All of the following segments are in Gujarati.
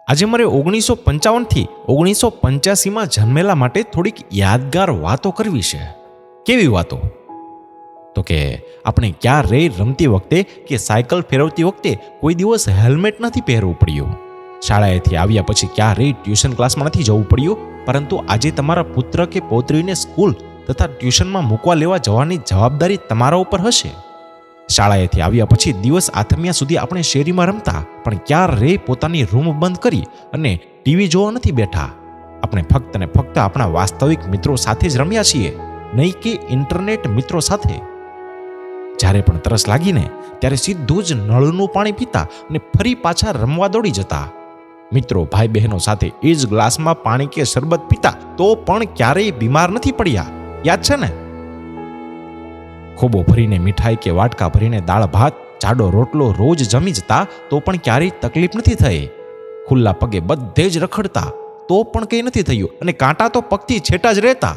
આજે મારે 1955થી 1985માં જન્મેલા માટે થોડીક યાદગાર વાતો કરવી છે. કેવી વાતો? તો કે આપણે ક્યારેય રમતી વખતે કે સાયકલ ફેરવતી વખતે કોઈ દિવસ હેલ્મેટ નથી પહેરવું પડ્યું. શાળાએથી આવ્યા પછી ક્યારેય ટ્યુશન ક્લાસમાં નથી જવું પડ્યું. પરંતુ આજે તમારા પુત્ર કે પૌત્રીને સ્કૂલ તથા ટ્યુશનમાં મૂકવા લેવા જવાની જવાબદારી તમારા ઉપર હશે. શાળાએથી આવ્યા પછી દિવસ આથમ્યા સુધી આપણે શેરીમાં રમતા, પણ ક્યારેય પોતાની રૂમ બંધ કરી અને ટીવી જોવા નથી બેઠા. આપણે ફક્ત ને ફક્ત આપણા વાસ્તવિક મિત્રો સાથે જ રમ્યા છીએ, નહીં કે ઇન્ટરનેટ મિત્રો સાથે. જ્યારે પણ તરસ લાગીને ત્યારે સીધું જ નળનું પાણી પીતા અને ફરી પાછા રમવા દોડી જતા. મિત્રો ભાઈ બહેનો સાથે એ જ ગ્લાસમાં પાણી કે શરબત પીતા તો પણ ક્યારેય બીમાર નથી પડ્યા. યાદ છે ને? ખોબો ભરીને મીઠાઈ કે વાટકા ભરીને દાળ ભાત, જાડો રોટલો રોજ જમી જતા તો પણ ક્યારેય તકલીફ નથી થઈ. ખુલ્લા પગે બધે જ રખડતા તો પણ કંઈ નથી થયું, અને કાંટા તો પગથી છેટા જ રહેતા.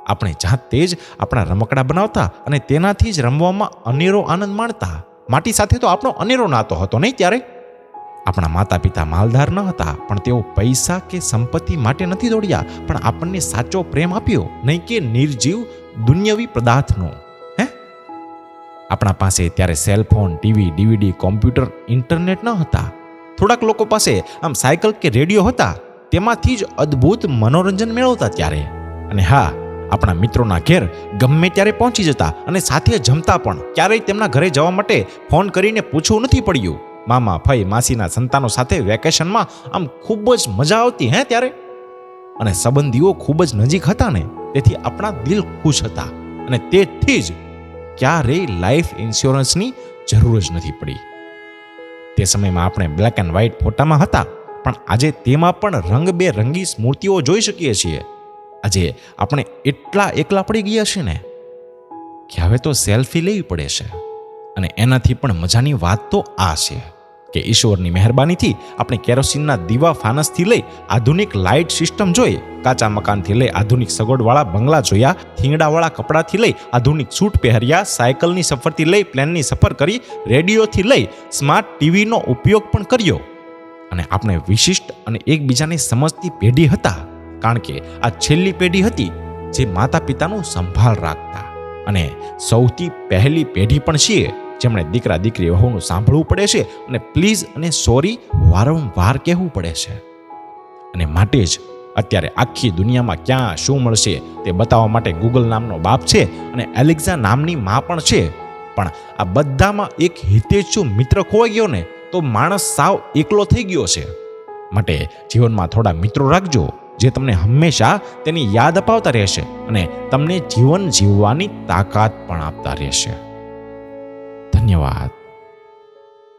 આપણે જાતે જ આપણા રમકડા બનાવતા અને તેનાથી જ રમવામાં અનેરો આનંદ માણતા. માટી સાથે તો આપણો અનેરો નાતો હતો નહીં ત્યારે? આપણા માતા પિતા માલદાર ન હતા, પણ તેઓ પૈસા કે સંપત્તિ માટે નથી દોડ્યા, પણ આપણને સાચો પ્રેમ આપ્યો, નહીં કે નિર્જીવ દુન્યવી પદાર્થનો. આપણા પાસે ત્યારે cellphone, TV, DVD, computer, internet ન હતા. થોડાક લોકો પાસે આમ સાયકલ કે રેડિયો હતા, તેમાંથી જ અદ્ભુત મનોરંજન મેળવતા ત્યારે. અને હા, આપણા મિત્રોના ઘેર ગમે ત્યારે પહોંચી જતા અને સાથે જમતા પણ. ક્યારેય તેમના ઘરે જવા માટે ફોન કરીને પૂછવું નથી પડ્યું. મામા, ફઈ, માસીના સંતાનો સાથે વેકેશનમાં આમ ખૂબ જ મજા આવતી ત્યારે. અને સંબંધીઓ ખૂબ જ નજીક હતા ને, તેથી આપણા દિલ ખુશ હતા. અને તેથી જ ક્યારેય લાઈફ ઇન્સ્યોરન્સની જરૂર જ નથી પડી. તે સમયમાં આપણે બ્લેક એન્ડ વ્હાઇટ ફોટામાં હતા, પણ આજે તેમાં પણ રંગબેરંગી સ્મૃતિઓ જોઈ શકીએ છીએ. આજે આપણે એટલા એકલા પડી ગયા છે ને કે હવે તો સેલ્ફી લેવી પડે છે. અને એનાથી પણ મજાની વાત તો આ છે કે ઈશ્વરની મહેરબાનીથી આપણે કેરોસીનના દીવા ફાનસથી લઈ આધુનિક લાઇટ સિસ્ટમ જોઈ, કાચા મકાનથી લઈ આધુનિક સગવડવાળા બંગલા જોયા, થીંગડાવાળા કપડાથી લઈ આધુનિક સૂટ પહેર્યા, સાયકલની સફરથી લઈ પ્લેનની સફર કરી, રેડિયોથી લઈ સ્માર્ટ ટીવીનો ઉપયોગ પણ કર્યો. અને આપણે વિશિષ્ટ અને એકબીજાને સમજતી પેઢી હતા, કારણ કે આ છેલ્લી પેઢી હતી જે માતા પિતાનું સંભાળ રાખતા. અને સૌથી પહેલી પેઢી પણ છીએ જેમણે દીકરા દીકરી વહુનું સાંભળવું પડે છે અને પ્લીઝ અને સોરી વારંવાર કહેવું પડે છે. અને માટે જ અત્યારે આખી દુનિયામાં ક્યાં શું મળશે તે બતાવવા માટે ગૂગલ નામનો બાપ છે અને એલેક્સા નામની માં પણ છે. પણ આ બધામાં એક હિતેચ્છુ મિત્ર ખોવાઈ ગયો ને તો માણસ સાવ એકલો થઈ ગયો છે. માટે જીવનમાં થોડા મિત્રો રાખજો જે તમને હંમેશા તેની યાદ અપાવતા રહેશે અને તમને જીવન જીવવાની તાકાત પણ આપતા રહેશે. ધન્યવાદ.